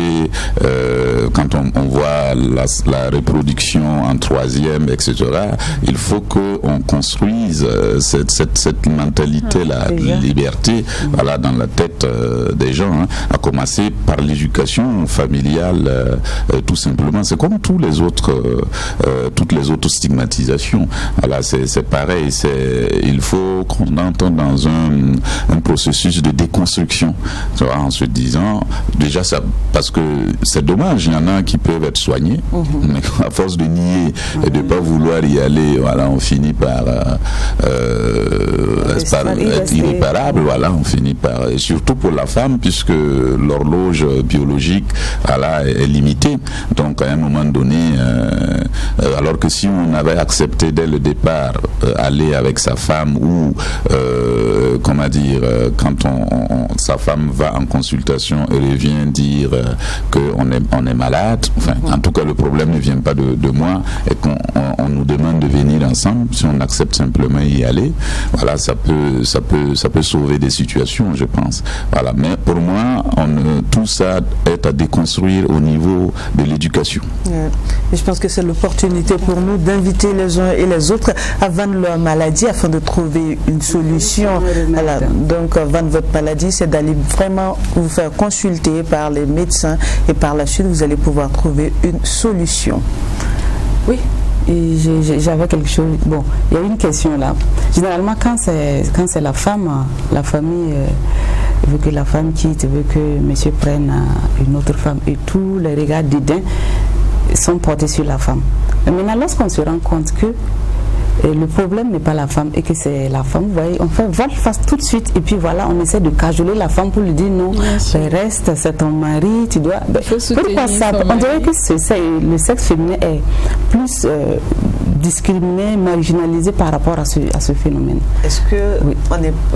quand on voit la reproduction en troisième, etc., il faut qu'on construise cette mentalité-là de liberté, voilà, dans la tête des gens, hein, à commencer par l'éducation familiale, tout simplement. C'est comme toutes les autres stigmatisations. Voilà, c'est pareil. Il faut qu'on entre dans un processus de déconstruction, tu vois, en se disant déjà ça, parce que c'est dommage, il y en a qui peuvent être soignés, mais à force de nier et de ne pas vouloir y aller, voilà, on finit par être irréparable. Voilà, on finit par, et surtout pour la femme, puisque l'horloge biologique, voilà, est limitée. Donc à un moment donné, alors que si on avait accepté dès le départ aller avec sa femme ou comment dire, quand sa femme va en consultation et revient dire qu'on est malade, enfin, en tout cas le problème ne vient pas de moi et qu'on nous demande de venir ensemble, si on accepte simplement y aller, voilà, ça peut sauver des situations, je pense. Voilà. Mais pour moi, tout ça est à déconstruire au niveau de l'éducation. Et je pense que c'est l'opportunité pour nous d'inviter les uns et les autres à vendre leur maladie afin de trouver une solution. Voilà. Donc, vendre votre maladie, c'est d'aller vraiment vous faire consulter par les médecins et par la suite, vous allez pouvoir trouver une solution. Oui. Et j'avais quelque chose. Bon, il y a une question là. Généralement, quand c'est la femme, la famille veut que la femme quitte, veut que monsieur prenne une autre femme et tous les regards dédain sont portés sur la femme. Mais maintenant, lorsqu'on se rend compte que le problème n'est pas la femme et que c'est la femme, vous voyez, on fait volte-face tout de suite et puis voilà, on essaie de cajoler la femme pour lui dire non, reste, c'est ton mari, tu dois... Pourquoi ça? On dirait que le sexe féminin est plus discriminé, marginalisé par rapport à ce phénomène. Est-ce que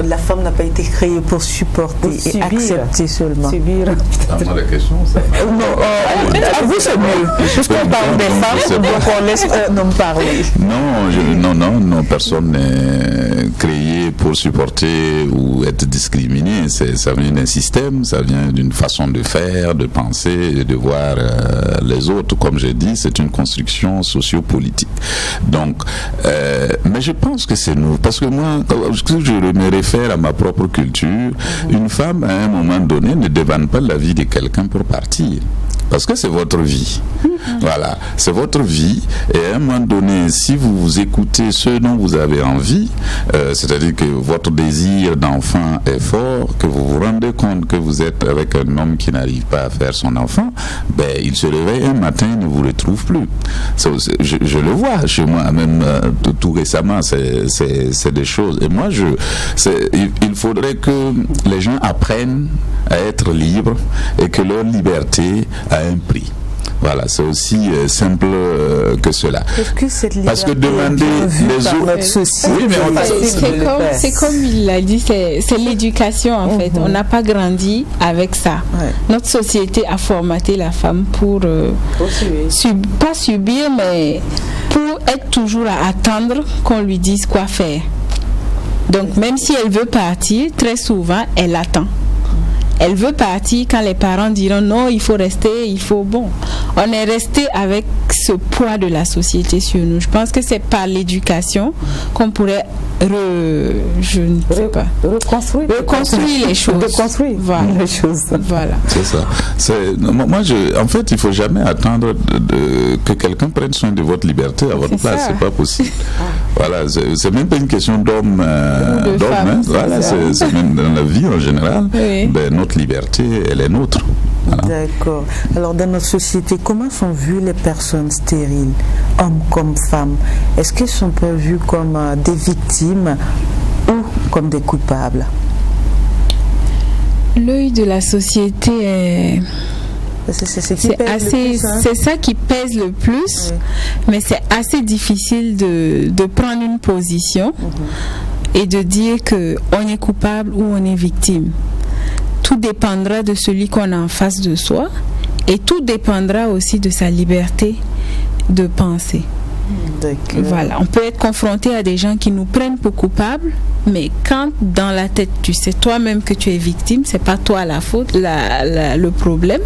la femme n'a pas été créée pour supporter et accepter seulement? Subir. C'est pas la question, ça. Non, à vous c'est mieux. Puisqu'on parle des femmes, donc on laisse un homme parler. Non, personne n'est créé pour supporter ou être discriminé. Ça vient d'un système, ça vient d'une façon de faire, de penser et de voir les autres. Comme j'ai dit, c'est une construction sociopolitique. Donc, mais je pense que c'est nous. Parce que moi, je me réfère à ma propre culture, une femme, à un moment donné, ne demande pas la vie de quelqu'un pour partir. Parce que c'est votre vie. Voilà, c'est votre vie. Et à un moment donné, si vous écoutez ce dont vous avez envie, c'est-à-dire que votre désir d'enfant est fort, que vous vous rendez compte que vous êtes avec un homme qui n'arrive pas à faire son enfant, ben, il se réveille un matin et ne vous retrouve plus. Je le vois chez moi, même tout récemment, c'est des choses. Et moi, il faudrait que les gens apprennent à être libres et que leur liberté a un prix. Voilà, c'est aussi simple que cela. Est-ce que cette liberté parce que demander les autres, oui, mais c'est comme il l'a dit, c'est l'éducation en fait. On n'a pas grandi avec ça. Ouais. Notre société a formaté la femme pour pas subir, mais pour être toujours à attendre qu'on lui dise quoi faire. Donc même si elle veut partir, très souvent elle attend. Elle veut partir quand les parents diront non, il faut rester, on est resté avec ce poids de la société sur nous. Je pense que c'est par l'éducation qu'on pourrait reconstruire les choses. Les choses. Voilà. C'est ça. Moi, en fait, il ne faut jamais attendre que quelqu'un prenne soin de votre liberté à votre place. C'est pas possible. Voilà, c'est même pas une question d'homme, hein. Voilà, c'est même dans la vie en général. Oui. Ben, notre liberté, elle est nôtre. Voilà. D'accord. Alors, dans notre société, comment sont vues les personnes stériles, hommes comme femmes? Est-ce qu'elles sont pas vues comme des victimes ou comme des coupables? L'œil de la société est... C'est ça qui pèse le plus, oui. Mais c'est assez difficile de prendre une position et de dire qu'on est coupable ou on est victime. Tout dépendra de celui qu'on a en face de soi et tout dépendra aussi de sa liberté de penser. Voilà, on peut être confronté à des gens qui nous prennent pour coupables, mais quand dans la tête tu sais toi-même que tu es victime, c'est pas toi la faute, le problème,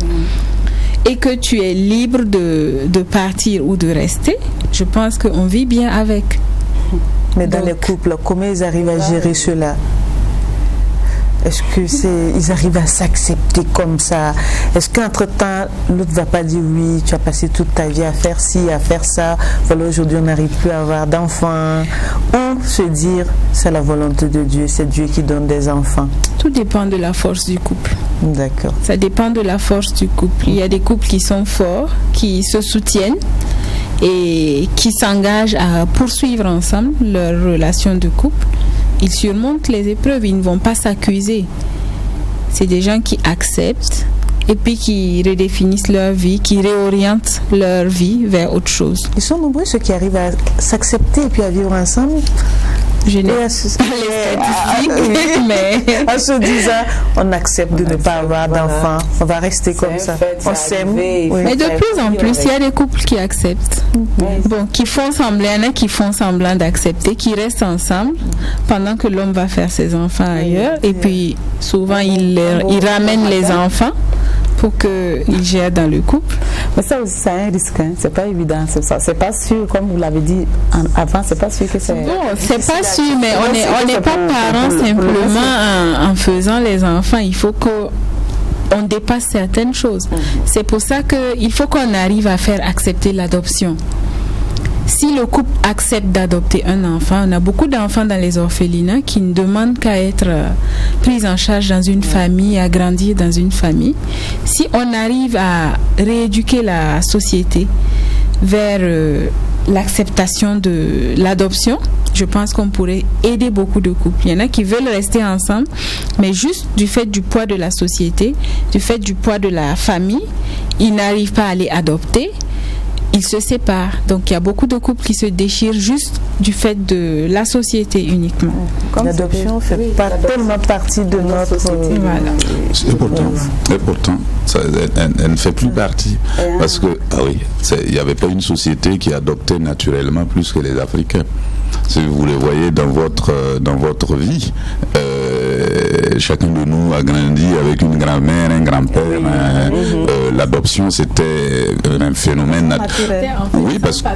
et que tu es libre de partir ou de rester, je pense qu'on vit bien avec. Mais dans les couples, comment ils arrivent à gérer cela? Est-ce qu'ils arrivent à s'accepter comme ça? Est-ce qu'entre-temps, l'autre ne va pas dire oui, tu as passé toute ta vie à faire ci, à faire ça, voilà, aujourd'hui on n'arrive plus à avoir d'enfants? Ou se dire, c'est la volonté de Dieu, c'est Dieu qui donne des enfants? Tout dépend de la force du couple. D'accord. Ça dépend de la force du couple. Il y a des couples qui sont forts, qui se soutiennent et qui s'engagent à poursuivre ensemble leur relation de couple. Ils surmontent les épreuves, ils ne vont pas s'accuser. C'est des gens qui acceptent et puis qui redéfinissent leur vie, qui réorientent leur vie vers autre chose. Ils sont nombreux ceux qui arrivent à s'accepter et puis à vivre ensemble. Je n'ai en se disant, on accepte de ne pas avoir d'enfants, on va rester comme ça, on s'aime. Mais de plus en plus, il y a des couples qui acceptent. Bon, qui font semblant, il y en a qui font semblant d'accepter, qui restent ensemble pendant que l'homme va faire ses enfants ailleurs. Et puis, souvent, il ramène les enfants pour qu'ils gèrent dans le couple. Mais ça aussi, c'est un risque, hein. C'est pas évident. C'est pas sûr, comme vous l'avez dit avant, c'est pas sûr que c'est... Non, c'est pas sûr, mais on n'est pas parents simplement en faisant les enfants. Il faut qu'on dépasse certaines choses. C'est pour ça qu'il faut qu'on arrive à faire accepter l'adoption. Si le couple accepte d'adopter un enfant, on a beaucoup d'enfants dans les orphelinats qui ne demandent qu'à être pris en charge dans une famille, à grandir dans une famille. Si on arrive à rééduquer la société vers l'acceptation de l'adoption, je pense qu'on pourrait aider beaucoup de couples. Il y en a qui veulent rester ensemble, mais juste du fait du poids de la société, du fait du poids de la famille, ils n'arrivent pas à les adopter. Ils se séparent. Donc il y a beaucoup de couples qui se déchirent juste du fait de la société uniquement. L'adoption ne fait pas tellement partie de notre société. Voilà. Et pourtant ça, elle ne fait plus partie. Parce que, il n'y avait pas une société qui adoptait naturellement plus que les Africains. Si vous les voyez dans votre vie, chacun de nous a grandi avec une grand-mère, un grand-père. L'adoption, c'était un phénomène naturel. Oui, parce que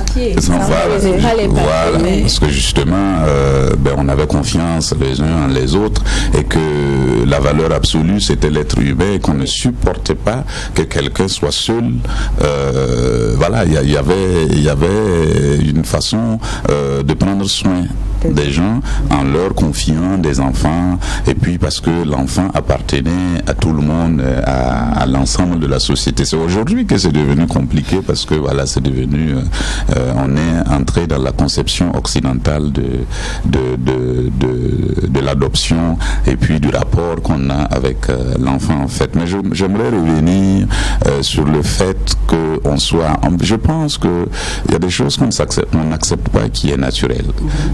parce que justement, on avait confiance les uns en les autres et que la valeur absolue, c'était l'être humain et qu'on ne supportait pas que quelqu'un soit seul. Il y avait une façon de prendre soin des gens en leur confiant des enfants, et puis parce que l'enfant appartenait à tout le monde, à l'ensemble de la société. C'est aujourd'hui que c'est devenu compliqué parce que c'est devenu on est entré dans la conception occidentale de l'adoption et puis du rapport qu'on a avec l'enfant en fait. Mais j'aimerais revenir sur le fait qu'on soit, je pense que il y a des choses qu'on n'accepte pas qui est naturel.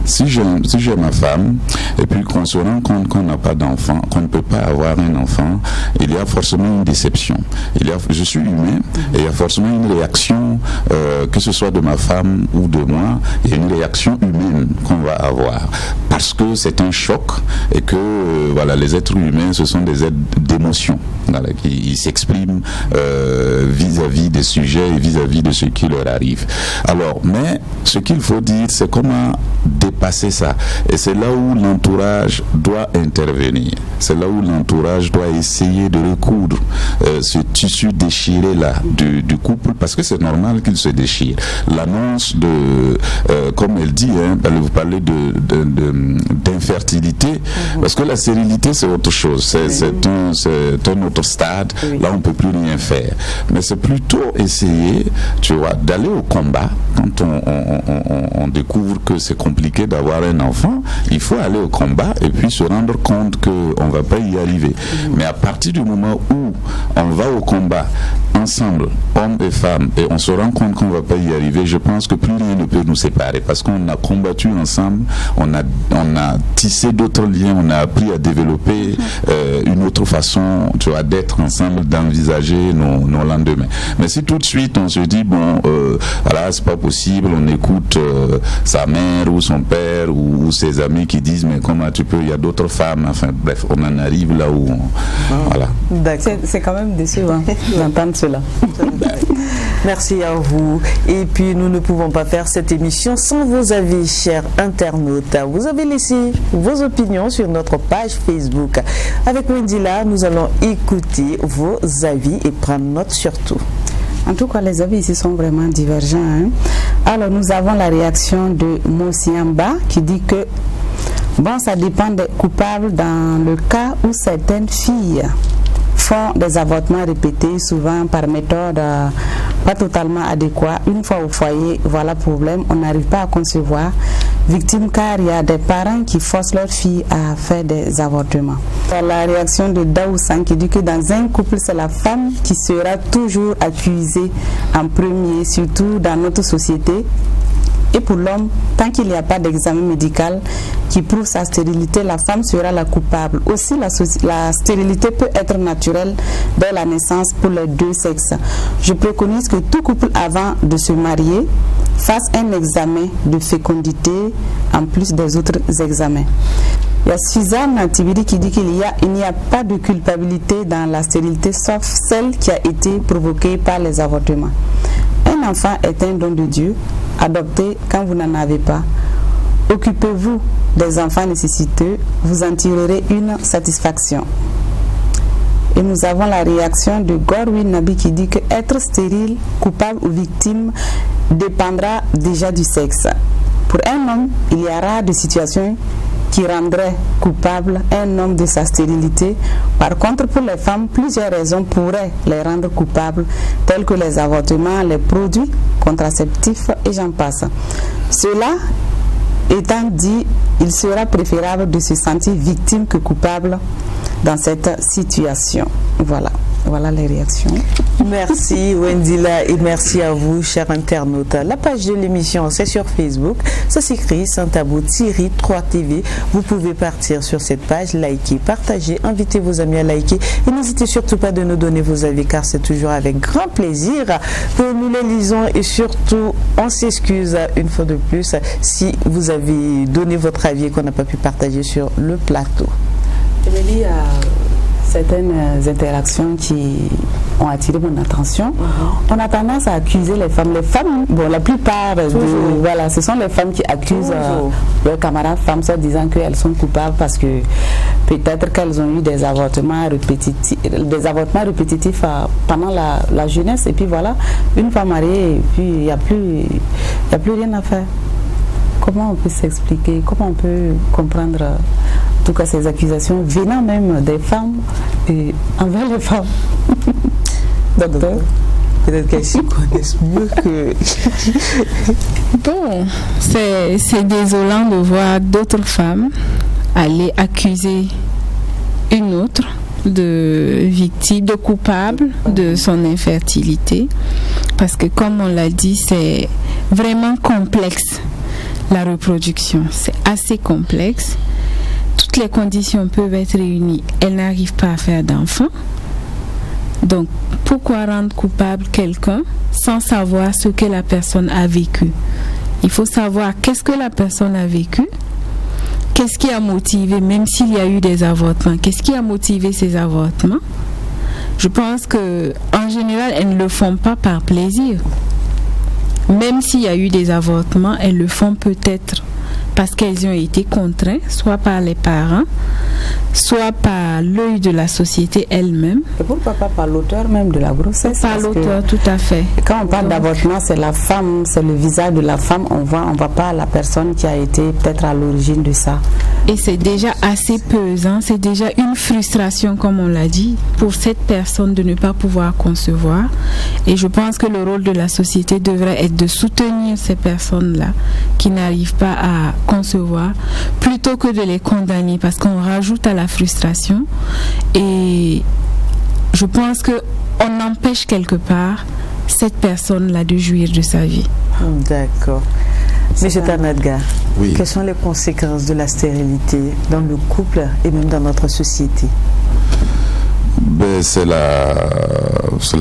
Si j'ai ma femme et puis qu'on se rend compte qu'on n'a pas d'enfant, qu'on ne peut pas avoir un enfant, il y a forcément une déception. Je suis humain et il y a forcément une réaction, que ce soit de ma femme ou de moi, il y a une réaction humaine qu'on va avoir parce que c'est un choc et que les êtres humains, ce sont des êtres d'émotion, qui s'expriment vis-à-vis des sujets et vis-à-vis de ce qui leur arrive. Alors, mais ce qu'il faut dire, c'est comment dépasser ça. Et c'est là où l'entourage doit intervenir. C'est là où l'entourage doit essayer de recoudre ce tissu déchiré-là du couple, parce que c'est normal qu'il se déchire. L'annonce comme elle dit, vous parlez d'infertilité, parce que la stérilité, c'est autre chose. C'est un autre stade. Là, on ne peut plus rien faire. Mais c'est plutôt essayer, d'aller au combat. Quand on découvre que c'est compliqué d'avoir un enfant, il faut aller au combat et puis se rendre compte qu'on ne va pas y arriver. Mais à partir du moment où on va au combat ensemble, hommes et femmes, et on se rend compte qu'on ne va pas y arriver, je pense que plus rien ne peut nous séparer parce qu'on a combattu ensemble, on a tissé d'autres liens, on a appris à développer une autre façon d'être ensemble, d'envisager nos lendemains. Mais si tout de suite on se dit c'est pas possible, on écoute sa mère ou son père ou ses amis qui disent mais comment tu peux, il y a d'autres femmes, enfin bref, on en arrive là où c'est quand même décevant d'entendre cela. Merci à vous. Et puis nous ne pouvons pas faire cette émission sans vos avis, chers internautes. Vous avez laissé vos opinions sur notre page Facebook. Avec Wendila, nous allons écouter vos avis et prendre note surtout. En tout cas, les avis ici sont vraiment divergents. Alors, nous avons la réaction de Mosiamba qui dit que ça dépend des coupables dans le cas où certaines filles font des avortements répétés, souvent par méthode pas totalement adéquate. Une fois au foyer, voilà le problème, on n'arrive pas à concevoir. Victime car il y a des parents qui forcent leurs filles à faire des avortements. La réaction de Daoussan qui dit que dans un couple, c'est la femme qui sera toujours accusée en premier, surtout dans notre société. Et pour l'homme, tant qu'il n'y a pas d'examen médical qui prouve sa stérilité, la femme sera la coupable. Aussi, la stérilité peut être naturelle dès la naissance pour les deux sexes. Je préconise que tout couple avant de se marier fasse un examen de fécondité en plus des autres examens. Il y a Suzanne Tibiri qui dit qu'il n'y a pas de culpabilité dans la stérilité sauf celle qui a été provoquée par les avortements. Un enfant est un don de Dieu, adopté quand vous n'en avez pas. Occupez-vous des enfants nécessiteux, vous en tirerez une satisfaction. Et nous avons la réaction de Gorwin Nabi qui dit que être stérile, coupable ou victime dépendra déjà du sexe. Pour un homme, il y a rare de situations qui rendraient coupable un homme de sa stérilité. Par contre, pour les femmes, plusieurs raisons pourraient les rendre coupables, telles que les avortements, les produits contraceptifs et j'en passe. Cela étant dit, il sera préférable de se sentir victime que coupable dans cette situation. Voilà les réactions. Merci Wendila et merci à vous, chers internautes. La page de l'émission, c'est sur Facebook. Ça s'écrit Saint-Tabou-3TV. Vous pouvez partir sur cette page, liker, partager, inviter vos amis à liker. Et n'hésitez surtout pas de nous donner vos avis car c'est toujours avec grand plaisir que nous les lisons. Et surtout, on s'excuse une fois de plus si vous avez donné votre avis et qu'on n'a pas pu partager sur le plateau. Émilie, certaines interactions qui ont attiré mon attention. On a tendance à accuser les femmes. Les femmes, bon, la plupart, ce sont les femmes qui accusent leurs camarades femmes, en disant qu'elles sont coupables parce que peut-être qu'elles ont eu des avortements répétitifs pendant la jeunesse. Et puis voilà, une femme mariée, et puis il n'y a plus rien à faire. Comment on peut s'expliquer, comment on peut comprendre en tout cas ces accusations venant même des femmes et envers les femmes? Docteur, peut-être qu'elles s'y connaissent mieux que... Bon, c'est désolant de voir d'autres femmes aller accuser une autre de victime, de coupable de son infertilité. Parce que comme on l'a dit, c'est vraiment complexe. La reproduction, c'est assez complexe. Toutes les conditions peuvent être réunies. Elle n'arrive pas à faire d'enfant. Donc, pourquoi rendre coupable quelqu'un sans savoir ce que la personne a vécu? Il faut savoir qu'est-ce que la personne a vécu, qu'est-ce qui a motivé, même s'il y a eu des avortements, qu'est-ce qui a motivé ces avortements. Je pense que en général, elles ne le font pas par plaisir. Même s'il y a eu des avortements, elles le font peut-être parce qu'elles ont été contraintes, soit par les parents, soit par l'œil de la société elle-même. Et pourquoi pas par l'auteur même de la grossesse? Par l'auteur, tout à fait. Quand on parle d'avortement, c'est la femme, c'est le visage de la femme, on voit pas la personne qui a été peut-être à l'origine de ça. Et c'est déjà assez pesant, c'est déjà une frustration, comme on l'a dit, pour cette personne de ne pas pouvoir concevoir. Et je pense que le rôle de la société devrait être de soutenir ces personnes-là qui n'arrivent pas à concevoir, plutôt que de les condamner, parce qu'on rajoute à la frustration. Et je pense qu'on empêche quelque part cette personne-là de jouir de sa vie. D'accord. Monsieur Tanadgar, oui. Quelles sont les conséquences de la stérilité dans le couple et même dans notre société? C'est la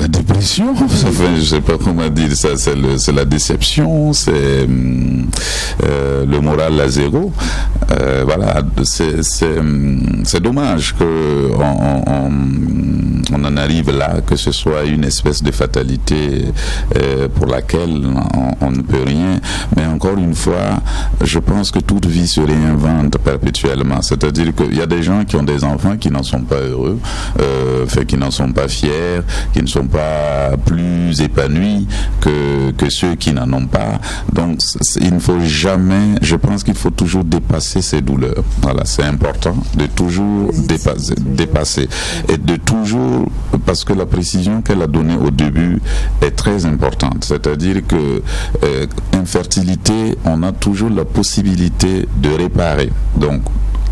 dépression, enfin, je ne sais pas comment dire ça, c'est la déception, c'est le moral à zéro. Voilà, c'est dommage qu'on en arrive là, que ce soit une espèce de fatalité pour laquelle on ne peut rien. Mais encore une fois, je pense que toute vie se réinvente perpétuellement. C'est-à-dire qu'il y a des gens qui ont des enfants qui n'en sont pas heureux, qui n'en sont pas fiers, qui ne sont pas plus épanouis que ceux qui n'en ont pas. Donc il ne faut jamais, je pense qu'il faut toujours dépasser ces douleurs. Voilà, c'est important de toujours dépasser et de toujours, parce que la précision qu'elle a donnée au début est très importante. C'est-à-dire que infertilité, on a toujours la possibilité de réparer. Donc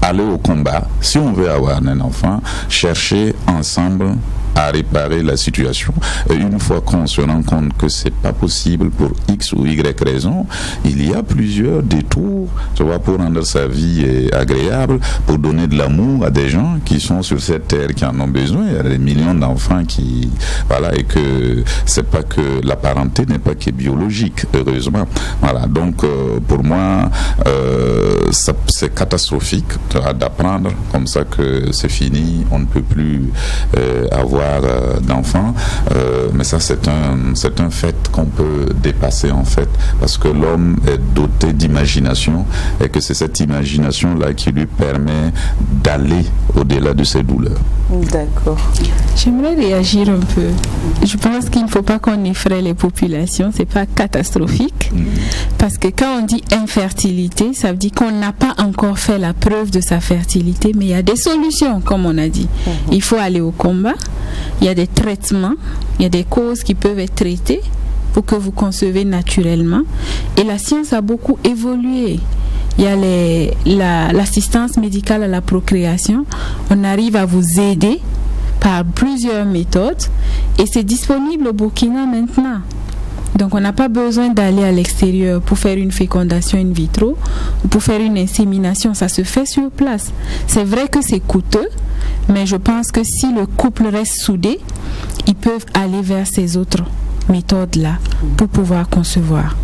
aller au combat, si on veut avoir un enfant, chercher ensemble à réparer la situation. Et une fois qu'on se rend compte que c'est pas possible pour X ou Y raison, il y a plusieurs détours, tu vois, pour rendre sa vie agréable, pour donner de l'amour à des gens qui sont sur cette terre, qui en ont besoin. Il y a des millions d'enfants qui, voilà, et que c'est pas que la parenté n'est pas que biologique, heureusement. Voilà. Donc, pour moi, c'est catastrophique d'apprendre comme ça que c'est fini, on ne peut plus avoir d'enfants, mais ça c'est un fait qu'on peut dépasser en fait, parce que l'homme est doté d'imagination et que c'est cette imagination là qui lui permet d'aller au-delà de ses douleurs. D'accord. J'aimerais réagir un peu. Je pense qu'il ne faut pas qu'on effraie les populations, c'est pas catastrophique, parce que quand on dit infertilité, ça veut dire qu'on n'a pas encore fait la preuve de sa fertilité, mais il y a des solutions, comme on a dit. Il faut aller au combat, il y a des traitements, il y a des causes qui peuvent être traitées pour que vous concevez naturellement, et la science a beaucoup évolué. Il y a l'assistance médicale à la procréation, on arrive à vous aider par plusieurs méthodes, et c'est disponible au Burkina maintenant. Donc on n'a pas besoin d'aller à l'extérieur pour faire une fécondation in vitro ou pour faire une insémination, ça se fait sur place. C'est vrai que c'est coûteux, mais je pense que si le couple reste soudé, ils peuvent aller vers ces autres méthodes-là pour pouvoir concevoir.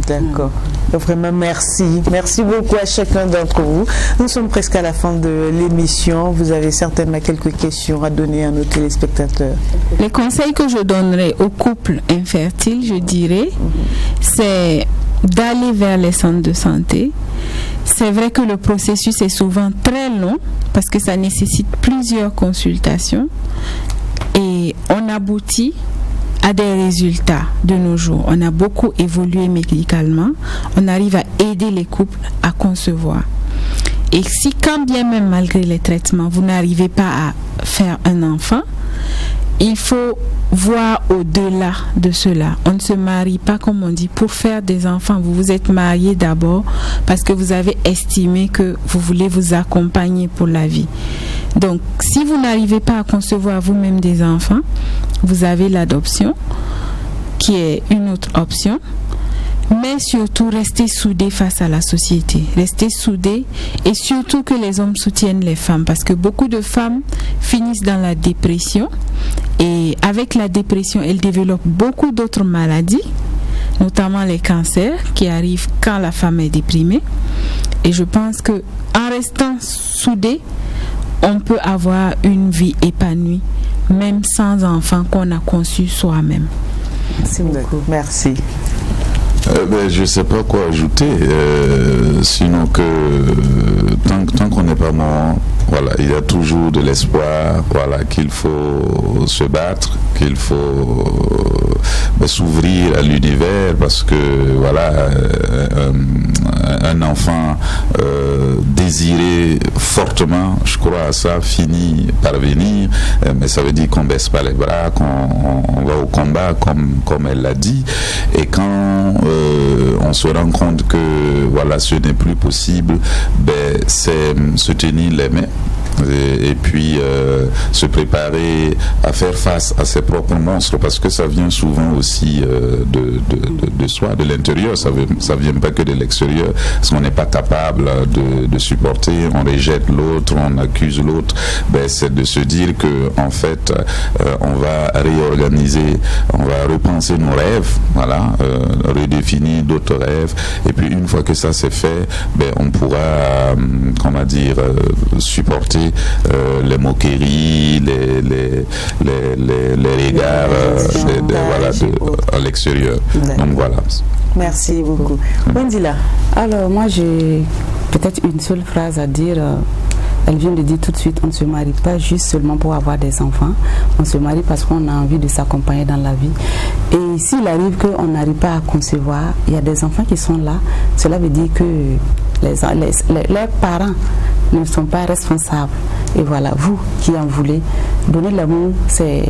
D'accord. Vraiment, merci. Merci beaucoup à chacun d'entre vous. Nous sommes presque à la fin de l'émission. Vous avez certainement quelques questions à donner à nos téléspectateurs. Les conseils que je donnerais aux couples infertiles, je dirais, c'est d'aller vers les centres de santé. C'est vrai que le processus est souvent très long parce que ça nécessite plusieurs consultations et on aboutit à des résultats de nos jours. On a beaucoup évolué médicalement. On arrive à aider les couples à concevoir. Et si, quand bien même malgré les traitements, vous n'arrivez pas à faire un enfant, il faut voir au-delà de cela. On ne se marie pas, comme on dit, pour faire des enfants. Vous vous êtes marié d'abord parce que vous avez estimé que vous voulez vous accompagner pour la vie. Donc, si vous n'arrivez pas à concevoir vous-même des enfants, vous avez l'adoption, qui est une autre option. Mais surtout, restez soudés face à la société. Restez soudés et surtout que les hommes soutiennent les femmes, parce que beaucoup de femmes finissent dans la dépression et avec la dépression, elles développent beaucoup d'autres maladies, notamment les cancers qui arrivent quand la femme est déprimée. Et je pense que en restant soudés, on peut avoir une vie épanouie, même sans enfant qu'on a conçu soi-même. Merci beaucoup. Merci. Je ne sais pas quoi ajouter, sinon que tant qu'on n'est pas mort, voilà, il y a toujours de l'espoir, voilà, qu'il faut se battre, qu'il faut s'ouvrir à l'univers, parce que voilà, un enfant désiré fortement, je crois à ça, finit par venir, mais ça veut dire qu'on baisse pas les bras, qu'on va au combat, comme elle l'a dit, et quand on se rend compte que voilà, ce n'est plus possible, c'est se tenir les mains et puis se préparer à faire face à ses propres monstres, parce que ça vient souvent aussi de soi, de l'intérieur, ça vient pas que de l'extérieur, parce qu'on n'est pas capable de supporter, on rejette l'autre, on accuse l'autre. C'est de se dire que en fait on va réorganiser, on va repenser nos rêves, voilà, redéfinir d'autres rêves, et puis une fois que ça c'est fait, on pourra comment dire, supporter les moqueries, les regards à l'extérieur. Donc voilà. Merci beaucoup. Wendila. Alors moi j'ai peut-être une seule phrase à dire. Elle vient de dire tout de suite, on ne se marie pas juste seulement pour avoir des enfants. On se marie parce qu'on a envie de s'accompagner dans la vie. Et s'il arrive qu'on n'arrive pas à concevoir, il y a des enfants qui sont là. Cela veut dire que leurs parents ne sont pas responsables. Et voilà, vous qui en voulez, donner l'amour, c'est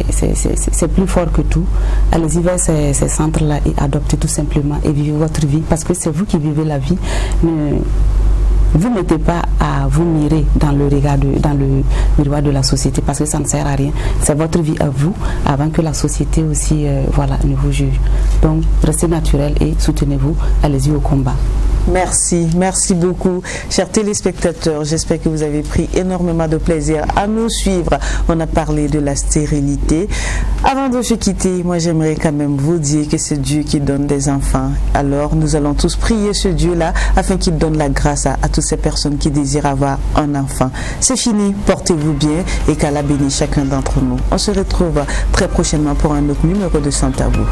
plus fort que tout. Allez-y vers ces centres-là et adoptez tout simplement et vivez votre vie, parce que c'est vous qui vivez la vie. Mais vous ne mettez pas à vous mirer dans le miroir de la société, parce que ça ne sert à rien. C'est votre vie à vous, avant que la société aussi ne vous juge. Donc restez naturel et soutenez-vous, allez-y au combat. Merci beaucoup, chers téléspectateurs. J'espère que vous avez pris énormément de plaisir à nous suivre. On a parlé de la stérilité. Avant de se quitter, moi j'aimerais quand même vous dire que c'est Dieu qui donne des enfants. Alors nous allons tous prier ce Dieu-là afin qu'il donne la grâce à toutes ces personnes qui désirent avoir un enfant. C'est fini, portez-vous bien et qu'Allah bénisse chacun d'entre nous. On se retrouve très prochainement pour un autre numéro de Saint Tabou.